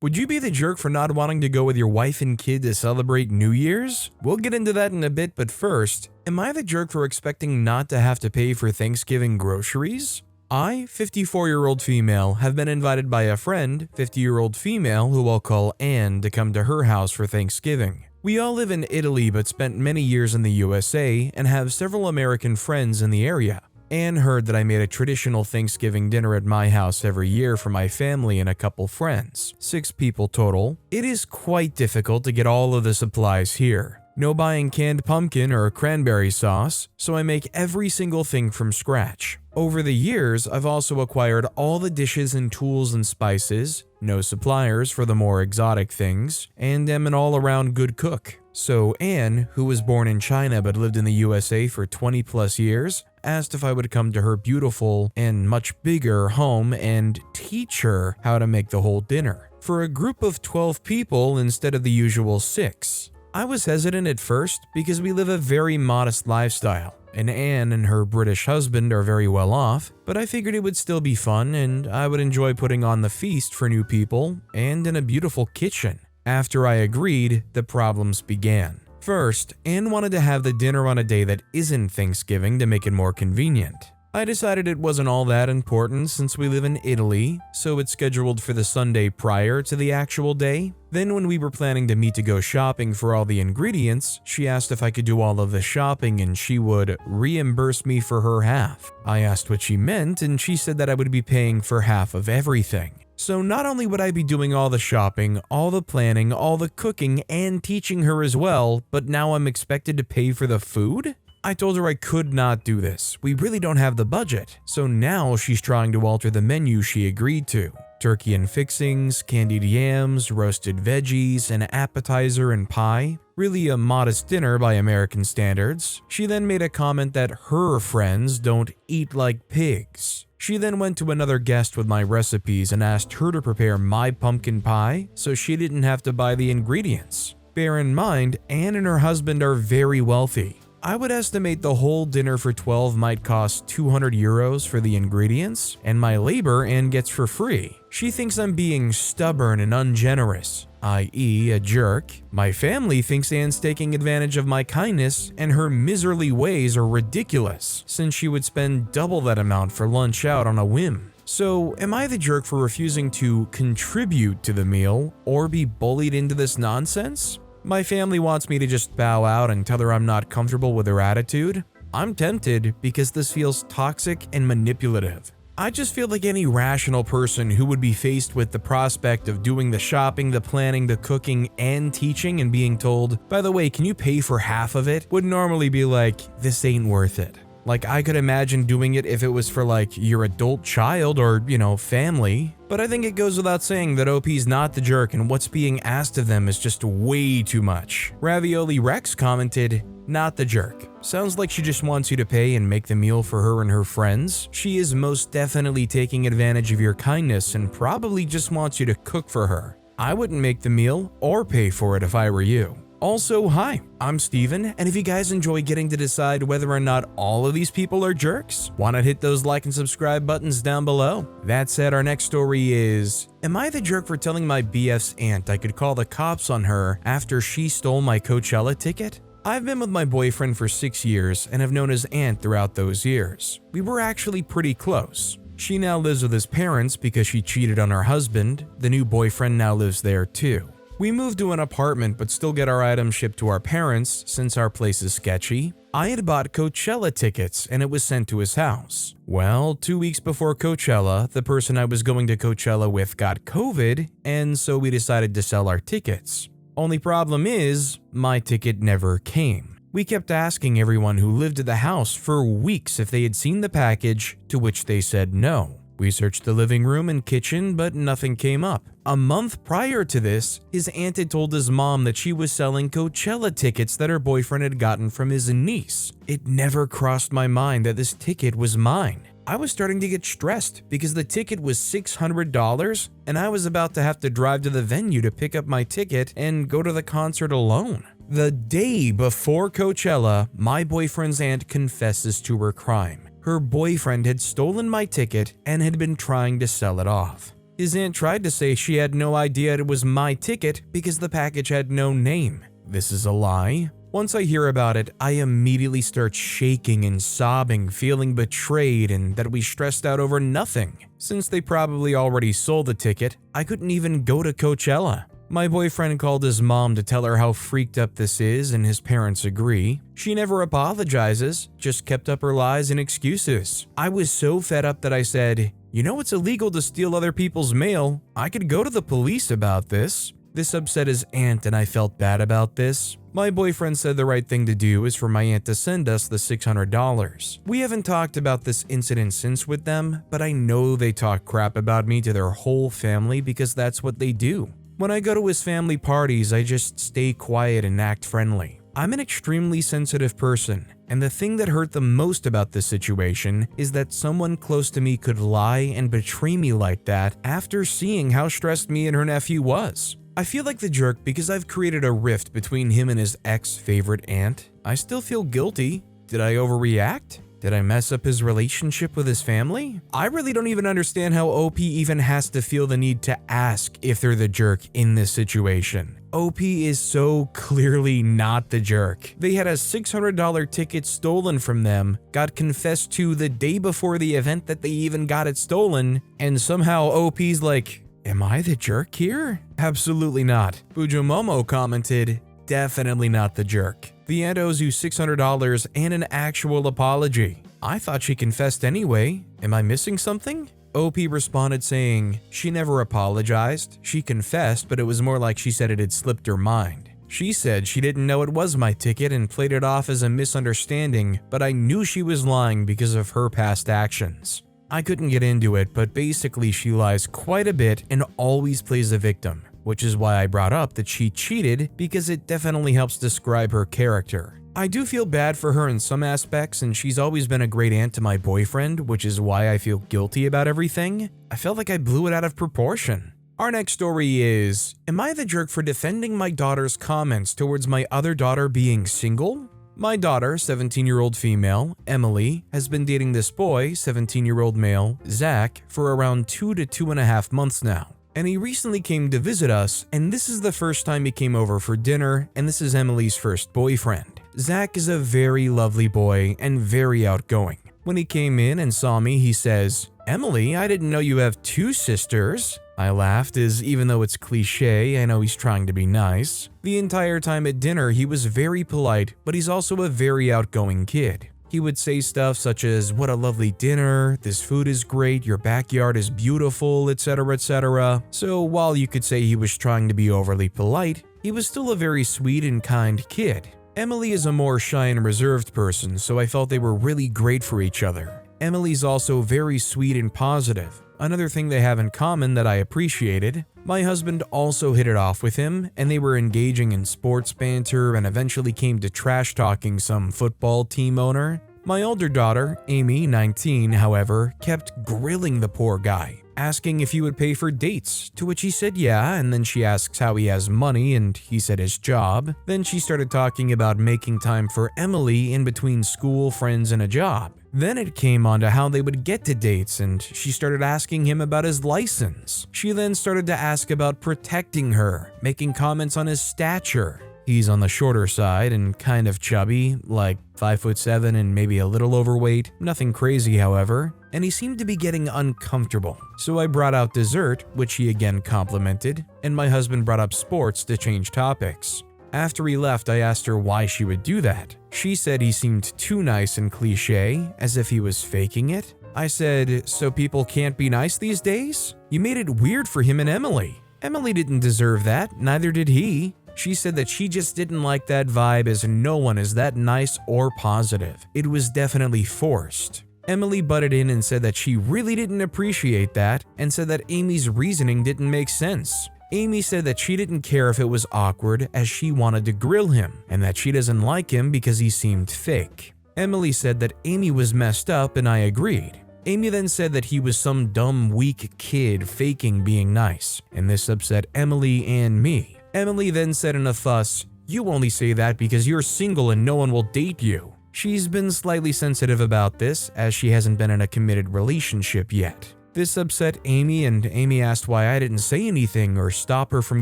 Would you be the jerk for not wanting to go with your wife and kid to celebrate New Year's? We'll get into that in a bit, but first, am I the jerk for expecting not to have to pay for Thanksgiving groceries? I, 54-year-old female, have been invited by a friend, 50-year-old female who I'll call Anne, to come to her house for Thanksgiving. We all live in Italy but spent many years in the USA and have several American friends in the area. Anne heard that I made a traditional Thanksgiving dinner at my house every year for my family and a couple friends, 6 people total. It is quite difficult to get all of the supplies here. No buying canned pumpkin or cranberry sauce, so I make every single thing from scratch. Over the years, I've also acquired all the dishes and tools and spices, no suppliers for the more exotic things, and am an all-around good cook. So Anne, who was born in China but lived in the USA for 20 plus years, asked if I would come to her beautiful and much bigger home and teach her how to make the whole dinner for a group of 12 people instead of the usual 6. I was hesitant at first because we live a very modest lifestyle, and Anne and her British husband are very well off, but I figured it would still be fun and I would enjoy putting on the feast for new people and in a beautiful kitchen. After I agreed, the problems began. First, Anne wanted to have the dinner on a day that isn't Thanksgiving to make it more convenient. I decided it wasn't all that important since we live in Italy, so it's scheduled for the Sunday prior to the actual day. Then when we were planning to meet to go shopping for all the ingredients, she asked if I could do all of the shopping and she would reimburse me for her half. I asked what she meant and she said that I would be paying for half of everything. So not only would I be doing all the shopping, all the planning, all the cooking, and teaching her as well, but now I'm expected to pay for the food? I told her I could not do this. We really don't have the budget. So now she's trying to alter the menu she agreed to. Turkey and fixings, candied yams, roasted veggies, an appetizer and pie. Really a modest dinner by American standards. She then made a comment that her friends don't eat like pigs. She then went to another guest with my recipes and asked her to prepare my pumpkin pie so she didn't have to buy the ingredients. Bear in mind, Anne and her husband are very wealthy. I would estimate the whole dinner for 12 might cost 200 euros for the ingredients, and my labor Anne gets for free. She thinks I'm being stubborn and ungenerous, i.e. a jerk. My family thinks Anne's taking advantage of my kindness, and her miserly ways are ridiculous, since she would spend double that amount for lunch out on a whim. So, am I the jerk for refusing to contribute to the meal or be bullied into this nonsense? My family wants me to just bow out and tell her I'm not comfortable with her attitude. I'm tempted because this feels toxic and manipulative. I just feel like any rational person who would be faced with the prospect of doing the shopping, the planning, the cooking, and teaching and being told, by the way, can you pay for half of it, would normally be like, this ain't worth it. Like, I could imagine doing it if it was for like your adult child or, family. But I think it goes without saying that OP's not the jerk and what's being asked of them is just way too much. Ravioli Rex commented, not the jerk. Sounds like she just wants you to pay and make the meal for her and her friends. She is most definitely taking advantage of your kindness and probably just wants you to cook for her. I wouldn't make the meal or pay for it if I were you. Also, hi, I'm Steven, and if you guys enjoy getting to decide whether or not all of these people are jerks, why not hit those like and subscribe buttons down below? That said, our next story is, am I the jerk for telling my BF's aunt I could call the cops on her after she stole my Coachella ticket? I've been with my boyfriend for 6 years and have known his aunt throughout those years. We were actually pretty close. She now lives with his parents because she cheated on her husband. The new boyfriend now lives there too. We moved to an apartment but still get our items shipped to our parents since our place is sketchy. I had bought Coachella tickets and it was sent to his house. Well, 2 weeks before Coachella, the person I was going to Coachella with got COVID, and so we decided to sell our tickets. Only problem is, my ticket never came. We kept asking everyone who lived at the house for weeks if they had seen the package, to which they said no. We searched the living room and kitchen, but nothing came up. A month prior to this, his aunt had told his mom that she was selling Coachella tickets that her boyfriend had gotten from his niece. It never crossed my mind that this ticket was mine. I was starting to get stressed because the ticket was $600 and I was about to have to drive to the venue to pick up my ticket and go to the concert alone. The day before Coachella, my boyfriend's aunt confesses to her crime. Her boyfriend had stolen my ticket and had been trying to sell it off. His aunt tried to say she had no idea it was my ticket because the package had no name. This is a lie. Once I hear about it, I immediately start shaking and sobbing, feeling betrayed and that we stressed out over nothing. Since they probably already sold the ticket, I couldn't even go to Coachella. My boyfriend called his mom to tell her how freaked up this is, and his parents agree. She never apologizes, just kept up her lies and excuses. I was so fed up that I said, "You know it's illegal to steal other people's mail. I could go to the police about this." This upset his aunt and I felt bad about this. My boyfriend said the right thing to do is for my aunt to send us the $600. We haven't talked about this incident since with them, but I know they talk crap about me to their whole family because that's what they do. When I go to his family parties, I just stay quiet and act friendly. I'm an extremely sensitive person, and the thing that hurt the most about this situation is that someone close to me could lie and betray me like that after seeing how stressed me and her nephew was. I feel like the jerk because I've created a rift between him and his ex-favorite aunt. I still feel guilty. Did I overreact? Did I mess up his relationship with his family? I really don't even understand how OP even has to feel the need to ask if they're the jerk in this situation. OP is so clearly not the jerk. They had a $600 ticket stolen from them, got confessed to the day before the event that they even got it stolen, and somehow OP's like, "Am I the jerk here?" Absolutely not. Fujomomo commented, "Definitely not the jerk. The aunt owes you $600 and an actual apology. I thought she confessed anyway. Am I missing something?" OP responded saying, "She never apologized. She confessed, but it was more like she said it had slipped her mind. She said she didn't know it was my ticket and played it off as a misunderstanding, but I knew she was lying because of her past actions." I couldn't get into it, but basically she lies quite a bit and always plays a victim, which is why I brought up that she cheated because it definitely helps describe her character. I do feel bad for her in some aspects, and she's always been a great aunt to my boyfriend, which is why I feel guilty about everything. I felt like I blew it out of proportion. Our next story is, am I the jerk for defending my daughter's comments towards my other daughter being single? My daughter, 17-year-old female, Emily, has been dating this boy, 17-year-old male, Zach, for around 2 to 2.5 months now. And he recently came to visit us, and this is the first time he came over for dinner, and this is Emily's first boyfriend. Zach is a very lovely boy and very outgoing. When he came in and saw me, he says, "Emily, I didn't know you have 2 sisters." I laughed, as even though it's cliche, I know he's trying to be nice. The entire time at dinner, he was very polite, but he's also a very outgoing kid. He would say stuff such as, "What a lovely dinner, this food is great, your backyard is beautiful, etc, etc. So while you could say he was trying to be overly polite, he was still a very sweet and kind kid. Emily is a more shy and reserved person, so I felt they were really great for each other. Emily's also very sweet and positive. Another thing they have in common that I appreciated, my husband also hit it off with him, and they were engaging in sports banter and eventually came to trash talking some football team owner. My older daughter, Amy, 19, however, kept grilling the poor guy, asking if he would pay for dates, to which he said yeah, and then she asks how he has money, and he said his job. Then she started talking about making time for Emily in between school, friends, and a job. Then it came on to how they would get to dates, and she started asking him about his license. She then started to ask about protecting her, making comments on his stature. He's on the shorter side and kind of chubby, like 5'7" and maybe a little overweight, nothing crazy however, and he seemed to be getting uncomfortable. So I brought out dessert, which he again complimented, and my husband brought up sports to change topics. After he left, I asked her why she would do that. She said he seemed too nice and cliche, as if he was faking it. I said, "So people can't be nice these days? You made it weird for him and Emily. Emily didn't deserve that, neither did he." She said that she just didn't like that vibe as no one is that nice or positive. It was definitely forced. Emily butted in and said that she really didn't appreciate that and said that Amy's reasoning didn't make sense. Amy said that she didn't care if it was awkward as she wanted to grill him and that she doesn't like him because he seemed fake. Emily said that Amy was messed up and I agreed. Amy then said that he was some dumb, weak kid faking being nice, and this upset Emily and me. Emily then said in a fuss, "You only say that because you're single and no one will date you." She's been slightly sensitive about this as she hasn't been in a committed relationship yet. This upset Amy, and Amy asked why I didn't say anything or stop her from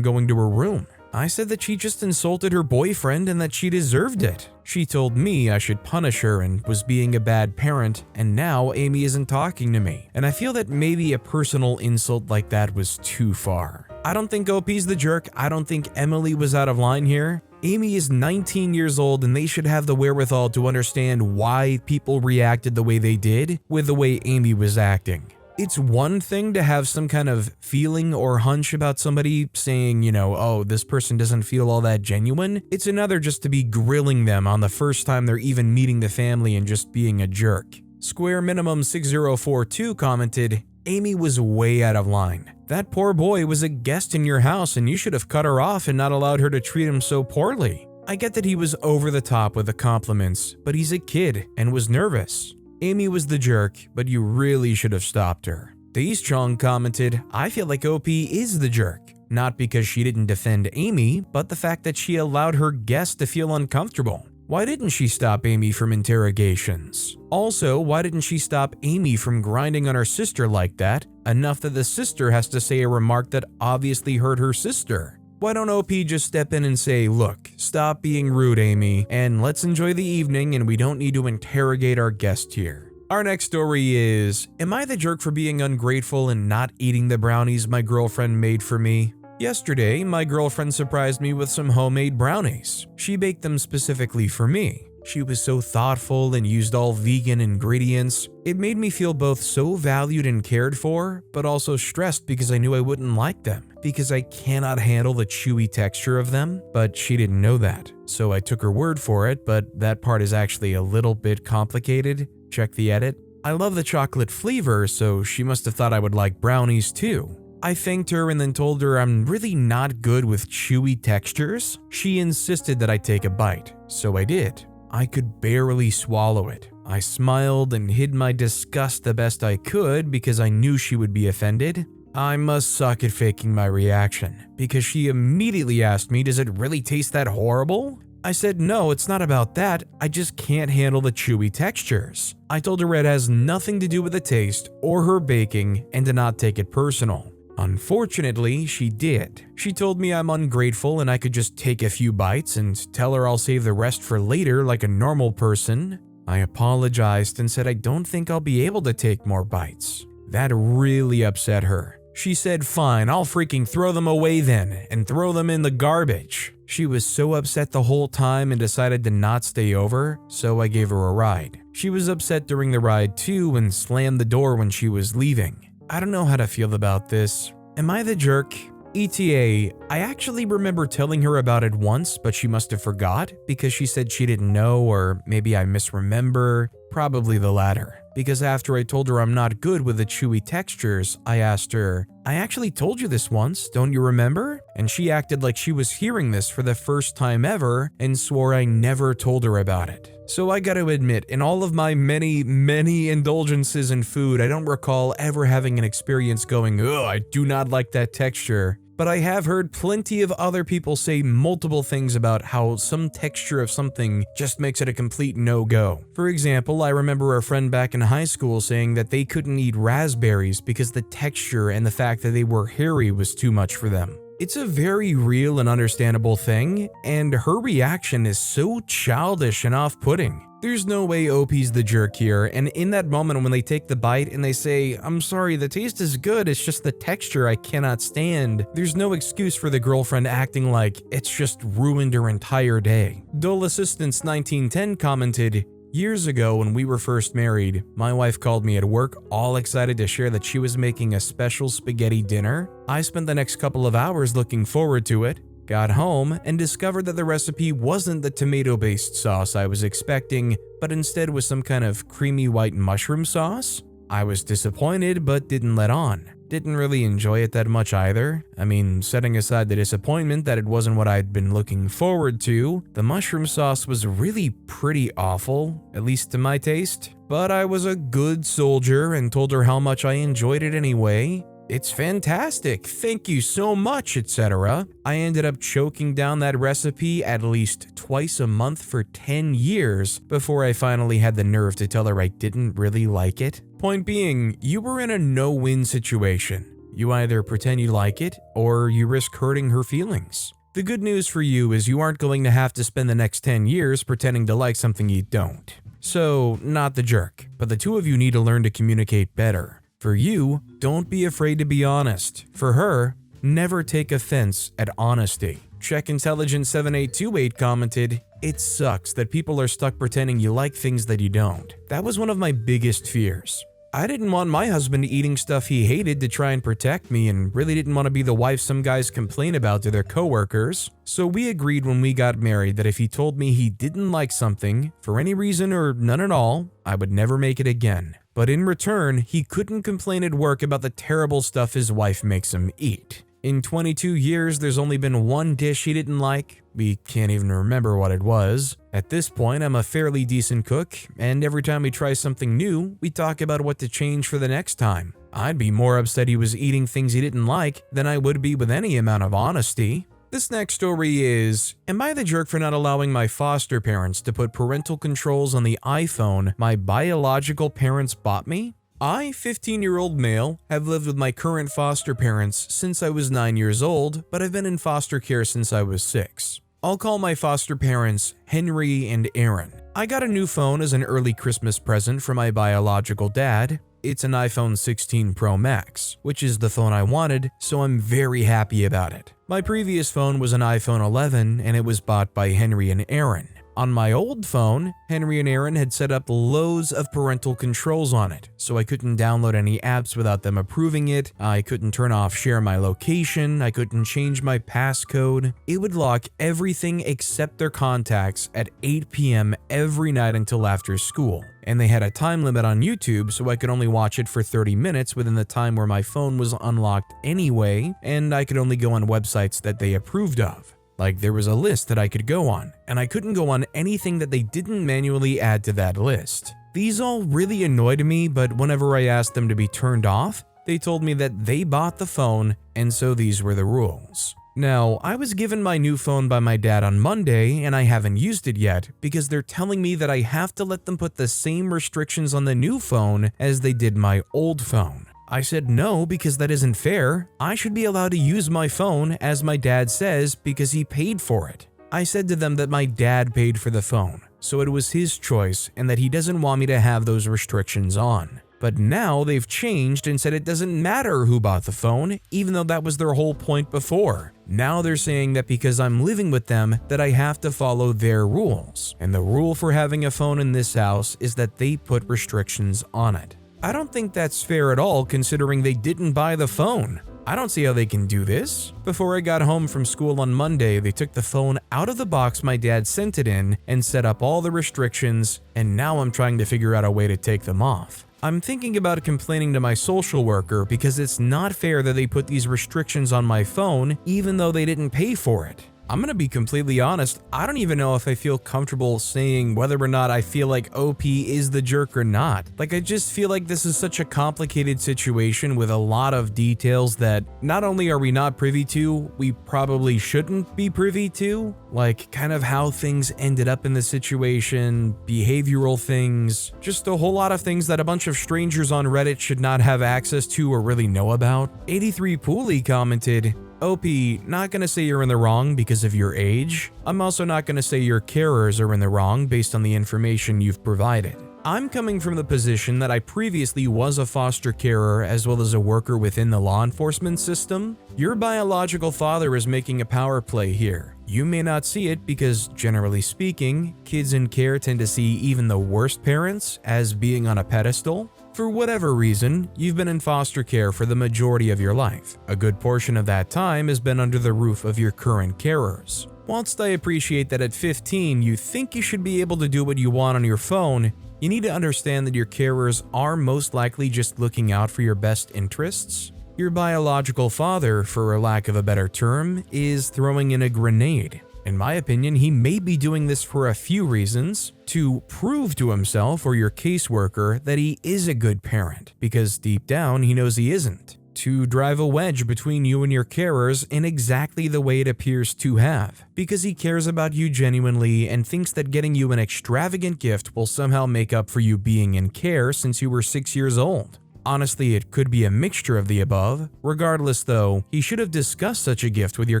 going to her room. I said that she just insulted her boyfriend and that she deserved it. She told me I should punish her and was being a bad parent, and now Amy isn't talking to me. And I feel that maybe a personal insult like that was too far. I don't think OP's the jerk. I don't think Emily was out of line here. Amy is 19 years old and they should have the wherewithal to understand why people reacted the way they did with the way Amy was acting. It's one thing to have some kind of feeling or hunch about somebody saying, oh, this person doesn't feel all that genuine. It's another just to be grilling them on the first time they're even meeting the family and just being a jerk. Square Minimum 6042 commented, Amy was way out of line. That poor boy was a guest in your house and you should have cut her off and not allowed her to treat him so poorly. I get that he was over the top with the compliments, but he's a kid and was nervous. Amy was the jerk, but you really should have stopped her. Daze Chong commented, I feel like OP is the jerk. Not because she didn't defend Amy, but the fact that she allowed her guest to feel uncomfortable. Why didn't she stop Amy from interrogations? Also, why didn't she stop Amy from grinding on her sister like that, enough that the sister has to say a remark that obviously hurt her sister? Why don't OP just step in and say, look, stop being rude, Amy, and let's enjoy the evening and we don't need to interrogate our guest here. Our next story is, am I the jerk for being ungrateful and not eating the brownies my girlfriend made for me? Yesterday, my girlfriend surprised me with some homemade brownies. She baked them specifically for me. She was so thoughtful and used all vegan ingredients. It made me feel both so valued and cared for, but also stressed because I knew I wouldn't like them, because I cannot handle the chewy texture of them, but she didn't know that. So I took her word for it, but that part is actually a little bit complicated. Check the edit. I love the chocolate flavor, so she must have thought I would like brownies too. I thanked her and then told her I'm really not good with chewy textures. She insisted that I take a bite, so I did. I could barely swallow it. I smiled and hid my disgust the best I could because I knew she would be offended. I must suck at faking my reaction, because she immediately asked me, does it really taste that horrible? I said, no, it's not about that, I just can't handle the chewy textures. I told her it has nothing to do with the taste or her baking and to not take it personal. Unfortunately, she did. She told me I'm ungrateful and I could just take a few bites and tell her I'll save the rest for later like a normal person. I apologized and said I don't think I'll be able to take more bites. That really upset her. She said, fine, I'll freaking throw them away then and throw them in the garbage. She was so upset the whole time and decided to not stay over, so I gave her a ride. She was upset during the ride too and slammed the door when she was leaving. I don't know how to feel about this. Am I the jerk? ETA, I actually remember telling her about it once, but she must have forgot because she said she didn't know, or maybe I misremember. Probably the latter. Because after I told her I'm not good with the chewy textures, I asked her, I actually told you this once, don't you remember? And she acted like she was hearing this for the first time ever and swore I never told her about it. So I gotta admit, in all of my many indulgences in food, I don't recall ever having an experience going, ugh, I do not like that texture. But I have heard plenty of other people say multiple things about how some texture of something just makes it a complete no-go. For example, I remember a friend back in high school saying that they couldn't eat raspberries because the texture and the fact that they were hairy was too much for them. It's a very real and understandable thing, and her reaction is so childish and off-putting. There's no way OP's the jerk here, and in that moment when they take the bite and they say, I'm sorry, the taste is good, it's just the texture I cannot stand, there's no excuse for the girlfriend acting like it's just ruined her entire day. Dole Assistance 1910 commented, years ago when we were first married, my wife called me at work all excited to share that she was making a special spaghetti dinner. I spent the next couple of hours looking forward to it. Got home and discovered that the recipe wasn't the tomato-based sauce I was expecting, but instead was some kind of creamy white mushroom sauce. I was disappointed but didn't let on. Didn't really enjoy it that much either. I mean, setting aside the disappointment that it wasn't what I'd been looking forward to, the mushroom sauce was really pretty awful, at least to my taste. But I was a good soldier and told her how much I enjoyed it anyway. It's fantastic, thank you so much, etc. I ended up choking down that recipe at least twice a month for 10 years before I finally had the nerve to tell her I didn't really like it. Point being, you were in a no-win situation. You either pretend you like it, or you risk hurting her feelings. The good news for you is you aren't going to have to spend the next 10 years pretending to like something you don't. So, not the jerk, but the two of you need to learn to communicate better. For you, don't be afraid to be honest. For her, never take offense at honesty. Check Intelligent 7828 commented, "It sucks that people are stuck pretending you like things that you don't. That was one of my biggest fears. I didn't want my husband eating stuff he hated to try and protect me and really didn't want to be the wife some guys complain about to their coworkers. So we agreed when we got married that if he told me he didn't like something, for any reason or none at all, I would never make it again. But in return, he couldn't complain at work about the terrible stuff his wife makes him eat. In 22 years, there's only been one dish he didn't like. We can't even remember what it was. At this point, I'm a fairly decent cook, and every time we try something new, we talk about what to change for the next time. I'd be more upset he was eating things he didn't like than I would be with any amount of honesty." This next story is, am I the jerk for not allowing my foster parents to put parental controls on the iPhone my biological parents bought me? I, 15-year-old male, have lived with my current foster parents since I was 9 years old, but I've been in foster care since I was 6. I'll call my foster parents Henry and Aaron. I got a new phone as an early Christmas present from my biological dad. It's an iPhone 16 Pro Max, which is the phone I wanted, so I'm very happy about it. My previous phone was an iPhone 11 and it was bought by Henry and Aaron. On my old phone, Henry and Aaron had set up loads of parental controls on it, so I couldn't download any apps without them approving it, I couldn't turn off share my location, I couldn't change my passcode. It would lock everything except their contacts at 8 p.m. every night until after school. And they had a time limit on YouTube, so I could only watch it for 30 minutes within the time where my phone was unlocked anyway, and I could only go on websites that they approved of. Like, there was a list that I could go on, and I couldn't go on anything that they didn't manually add to that list. These all really annoyed me, but whenever I asked them to be turned off, they told me that they bought the phone, and so these were the rules. Now, I was given my new phone by my dad on Monday, and I haven't used it yet because they're telling me that I have to let them put the same restrictions on the new phone as they did my old phone. I said no because that isn't fair. I should be allowed to use my phone as my dad says because he paid for it. I said to them that my dad paid for the phone, so it was his choice and that he doesn't want me to have those restrictions on. But now they've changed and said it doesn't matter who bought the phone, even though that was their whole point before. Now they're saying that because I'm living with them that I have to follow their rules. And the rule for having a phone in this house is that they put restrictions on it. I don't think that's fair at all considering they didn't buy the phone. I don't see how they can do this. Before I got home from school on Monday, they took the phone out of the box my dad sent it in and set up all the restrictions, and now I'm trying to figure out a way to take them off. I'm thinking about complaining to my social worker because it's not fair that they put these restrictions on my phone even though they didn't pay for it. I'm gonna be completely honest, I don't even know if I feel comfortable saying whether or not I feel like OP is the jerk or not. Like, I just feel like this is such a complicated situation with a lot of details that not only are we not privy to, we probably shouldn't be privy to. Like, kind of how things ended up in the situation, behavioral things, just a whole lot of things that a bunch of strangers on Reddit should not have access to or really know about. 83 Pooley commented, OP, not gonna say you're in the wrong because of your age. I'm also not gonna say your carers are in the wrong based on the information you've provided. I'm coming from the position that I previously was a foster carer as well as a worker within the law enforcement system. Your biological father is making a power play here. You may not see it because, generally speaking, kids in care tend to see even the worst parents as being on a pedestal. For whatever reason, you've been in foster care for the majority of your life. A good portion of that time has been under the roof of your current carers. Whilst I appreciate that at 15 you think you should be able to do what you want on your phone, you need to understand that your carers are most likely just looking out for your best interests. Your biological father, for a lack of a better term, is throwing in a grenade. In my opinion, he may be doing this for a few reasons: to prove to himself or your caseworker that he is a good parent, because deep down he knows he isn't. To drive a wedge between you and your carers in exactly the way it appears to have, because he cares about you genuinely and thinks that getting you an extravagant gift will somehow make up for you being in care since you were 6 years old. Honestly, it could be a mixture of the above. Regardless though, he should have discussed such a gift with your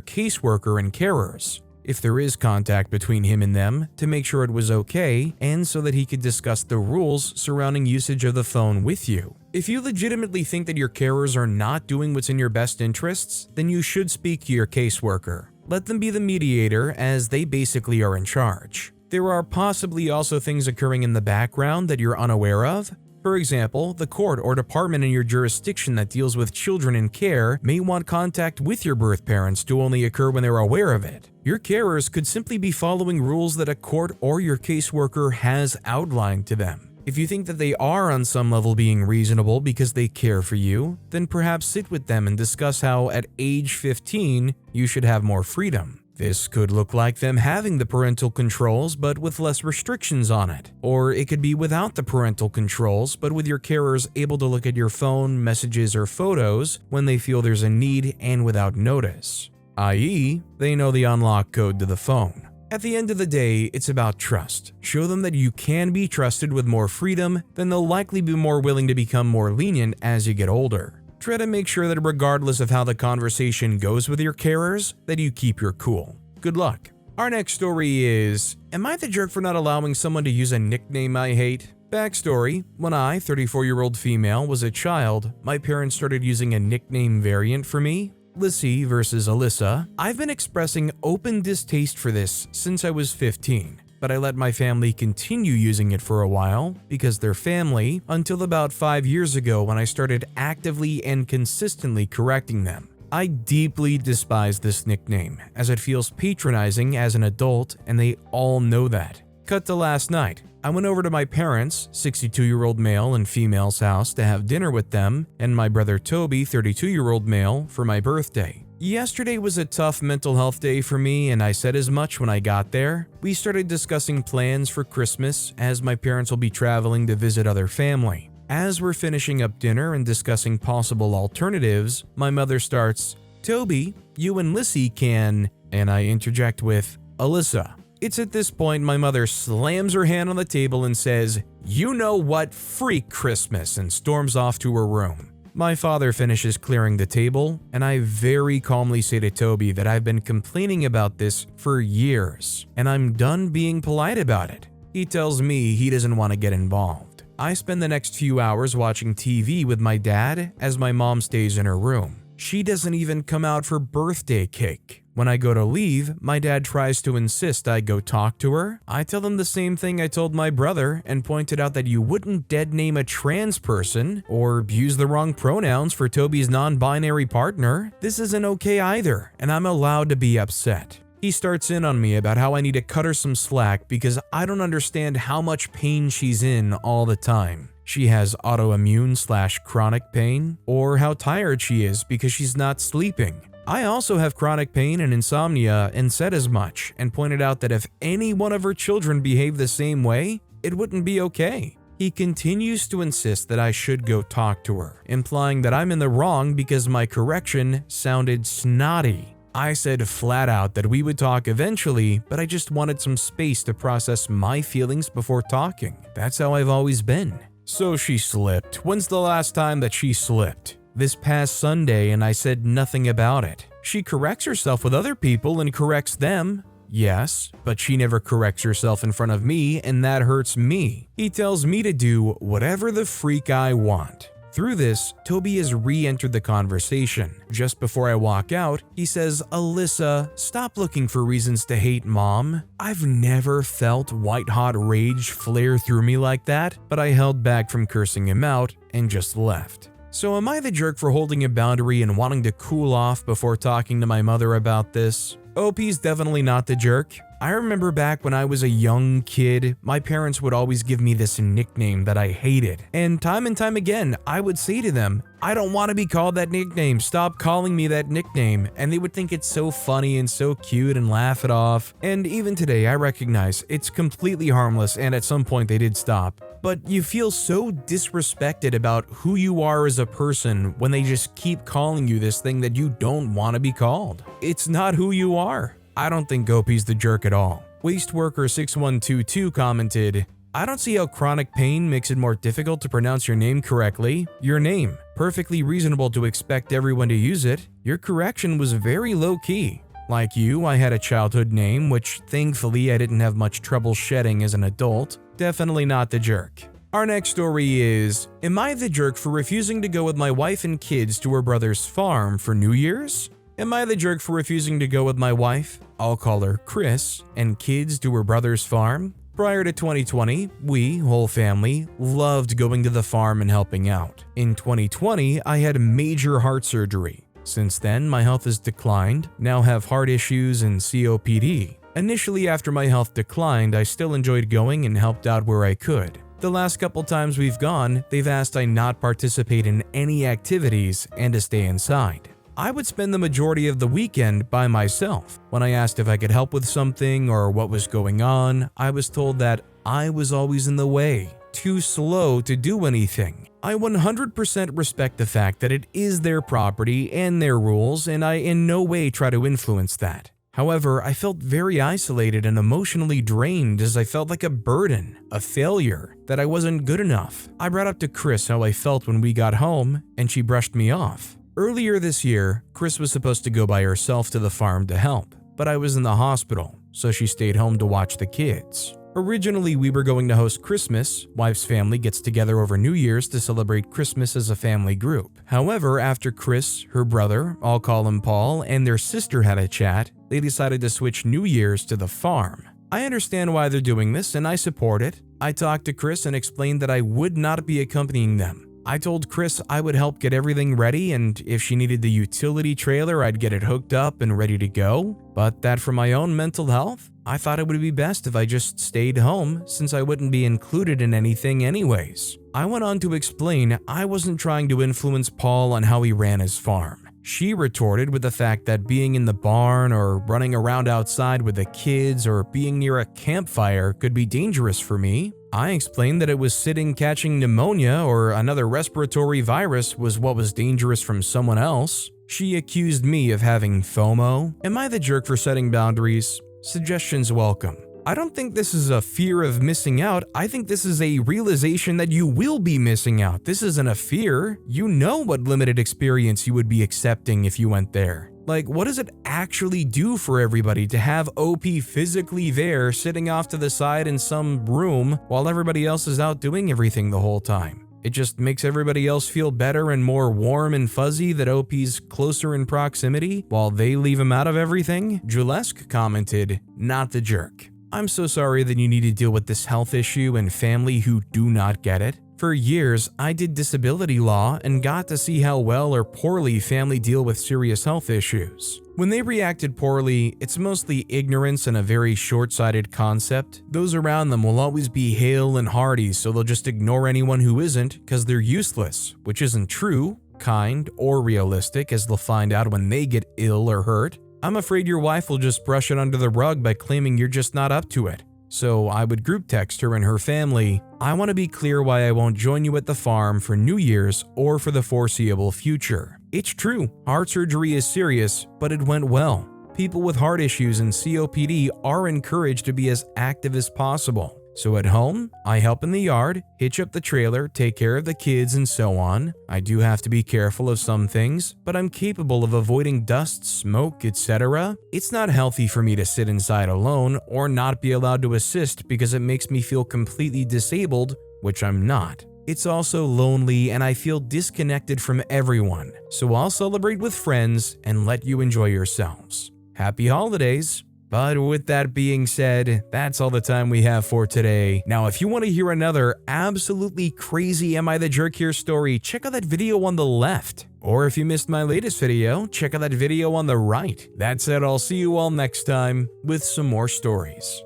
caseworker and carers, if there is contact between him and them, to make sure it was okay and so that he could discuss the rules surrounding usage of the phone with you. If you legitimately think that your carers are not doing what's in your best interests, then you should speak to your caseworker. Let them be the mediator, as they basically are in charge. There are possibly also things occurring in the background that you're unaware of. For example, the court or department in your jurisdiction that deals with children in care may want contact with your birth parents to only occur when they're aware of it. Your carers could simply be following rules that a court or your caseworker has outlined to them. If you think that they are on some level being reasonable because they care for you, then perhaps sit with them and discuss how at age 15 you should have more freedom. This could look like them having the parental controls but with less restrictions on it. Or it could be without the parental controls but with your carers able to look at your phone, messages, or photos when they feel there's a need and without notice. i.e., they know the unlock code to the phone. At the end of the day, it's about trust. Show them that you can be trusted with more freedom, then they'll likely be more willing to become more lenient as you get older. Try to make sure that regardless of how the conversation goes with your carers, that you keep your cool. Good luck. Our next story is, am I the jerk for not allowing someone to use a nickname I hate? Backstory: when I, 34-year-old female, was a child, my parents started using a nickname variant for me. Lissy versus Alyssa. I've been expressing open distaste for this since I was 15, but I let my family continue using it for a while because they're family, until about 5 years ago when I started actively and consistently correcting them. I deeply despise this nickname as it feels patronizing as an adult, and they all know that. Cut to last night. I went over to my parents, 62-year-old male and female's house, to have dinner with them, and my brother Toby, 32-year-old male, for my birthday. Yesterday was a tough mental health day for me, and I said as much when I got there. We started discussing plans for Christmas, as my parents will be traveling to visit other family. As we're finishing up dinner and discussing possible alternatives, my mother starts, "Toby, you and Lissy can," and I interject with, "Alyssa." It's at this point my mother slams her hand on the table and says, "You know what, freak Christmas," and storms off to her room. My father finishes clearing the table, and I very calmly say to Toby that I've been complaining about this for years, and I'm done being polite about it. He tells me he doesn't want to get involved. I spend the next few hours watching TV with my dad as my mom stays in her room. She doesn't even come out for birthday cake. When I go to leave, my dad tries to insist I go talk to her. I tell him the same thing I told my brother and pointed out that you wouldn't dead name a trans person or use the wrong pronouns for Toby's non-binary partner. This isn't okay either, and I'm allowed to be upset. He starts in on me about how I need to cut her some slack because I don't understand how much pain she's in all the time. She has autoimmune/chronic pain, or how tired she is because she's not sleeping. I also have chronic pain and insomnia, and said as much, and pointed out that if any one of her children behaved the same way, it wouldn't be okay. He continues to insist that I should go talk to her, implying that I'm in the wrong because my correction sounded snotty. I said flat out that we would talk eventually, but I just wanted some space to process my feelings before talking. That's how I've always been. So she slipped. When's the last time that she slipped? This past Sunday, and I said nothing about it. She corrects herself with other people and corrects them. Yes, but she never corrects herself in front of me, and that hurts me. He tells me to do whatever the freak I want. Through this, Toby has re-entered the conversation. Just before I walk out, he says, "Alyssa, stop looking for reasons to hate Mom." I've never felt white-hot rage flare through me like that, but I held back from cursing him out and just left. So am I the jerk for holding a boundary and wanting to cool off before talking to my mother about this? OP's definitely not the jerk. I remember back when I was a young kid, my parents would always give me this nickname that I hated. And time again, I would say to them, "I don't want to be called that nickname, stop calling me that nickname." And they would think it's so funny and so cute and laugh it off. And even today, I recognize it's completely harmless, and at some point they did stop. but you feel so disrespected about who you are as a person when they just keep calling you this thing that you don't want to be called. It's not who you are. I don't think Gopi's the jerk at all. Wasteworker6122 commented, I don't see how chronic pain makes it more difficult to pronounce your name correctly. Your name. Perfectly reasonable to expect everyone to use it. Your correction was very low-key. Like you, I had a childhood name, which thankfully I didn't have much trouble shedding as an adult. Definitely not the jerk. Our next story is, am I the jerk for refusing to go with my wife and kids to her brother's farm for New Year's? Am I the jerk for refusing to go with my wife, I'll call her Chris, and kids to her brother's farm? Prior to 2020, we, whole family, loved going to the farm and helping out. In 2020, I had major heart surgery. Since then, my health has declined, now have heart issues and COPD. Initially, after my health declined, I still enjoyed going and helped out where I could. The last couple times we've gone, they've asked I not participate in any activities and to stay inside. I would spend the majority of the weekend by myself. When I asked if I could help with something or what was going on, I was told that I was always in the way, too slow to do anything. I 100% respect the fact that it is their property and their rules, and I in no way try to influence that. However, I felt very isolated and emotionally drained as I felt like a burden, a failure, that I wasn't good enough. I brought up to Chris how I felt when we got home, and she brushed me off. Earlier this year, Chris was supposed to go by herself to the farm to help, but I was in the hospital, so she stayed home to watch the kids. Originally, we were going to host Christmas. Wife's family gets together over New Year's to celebrate Christmas as a family group. However, after Chris, her brother, I'll call him Paul, and their sister had a chat, they decided to switch New Year's to the farm. I understand why they're doing this, and I support it. I talked to Chris and explained that I would not be accompanying them. I told Chris I would help get everything ready, and if she needed the utility trailer, I'd get it hooked up and ready to go, but that for my own mental health, I thought it would be best if I just stayed home since I wouldn't be included in anything anyways. I went on to explain I wasn't trying to influence Paul on how he ran his farm. She retorted with the fact that being in the barn or running around outside with the kids or being near a campfire could be dangerous for me. I explained that it was sitting catching pneumonia or another respiratory virus was what was dangerous from someone else. She accused me of having FOMO. Am I the jerk for setting boundaries? Suggestions welcome. I don't think this is a fear of missing out. I think this is a realization that you will be missing out. This isn't a fear. You know what limited experience you would be accepting if you went there. Like, what does it actually do for everybody to have OP physically there sitting off to the side in some room while everybody else is out doing everything the whole time? It just makes everybody else feel better and more warm and fuzzy that OP's closer in proximity while they leave him out of everything? Julesque commented, not the jerk. I'm so sorry that you need to deal with this health issue and family who do not get it. For years, I did disability law and got to see how well or poorly family deal with serious health issues. When they reacted poorly, it's mostly ignorance and a very short-sighted concept. Those around them will always be hale and hearty, so they'll just ignore anyone who isn't because they're useless, which isn't true, kind, or realistic, as they'll find out when they get ill or hurt. I'm afraid your wife will just brush it under the rug by claiming you're just not up to it. So I would group text her and her family, I want to be clear why I won't join you at the farm for New Year's or for the foreseeable future. It's true, heart surgery is serious, but it went well. People with heart issues and COPD are encouraged to be as active as possible. So at home, I help in the yard, hitch up the trailer, take care of the kids, and so on. I do have to be careful of some things, but I'm capable of avoiding dust, smoke, etc. It's not healthy for me to sit inside alone or not be allowed to assist because it makes me feel completely disabled, which I'm not. It's also lonely and I feel disconnected from everyone, so I'll celebrate with friends and let you enjoy yourselves. Happy holidays! But with that being said, that's all the time we have for today. Now, if you want to hear another absolutely crazy Am I the Jerk Here story, check out that video on the left. Or if you missed my latest video, check out that video on the right. That said, I'll see you all next time with some more stories.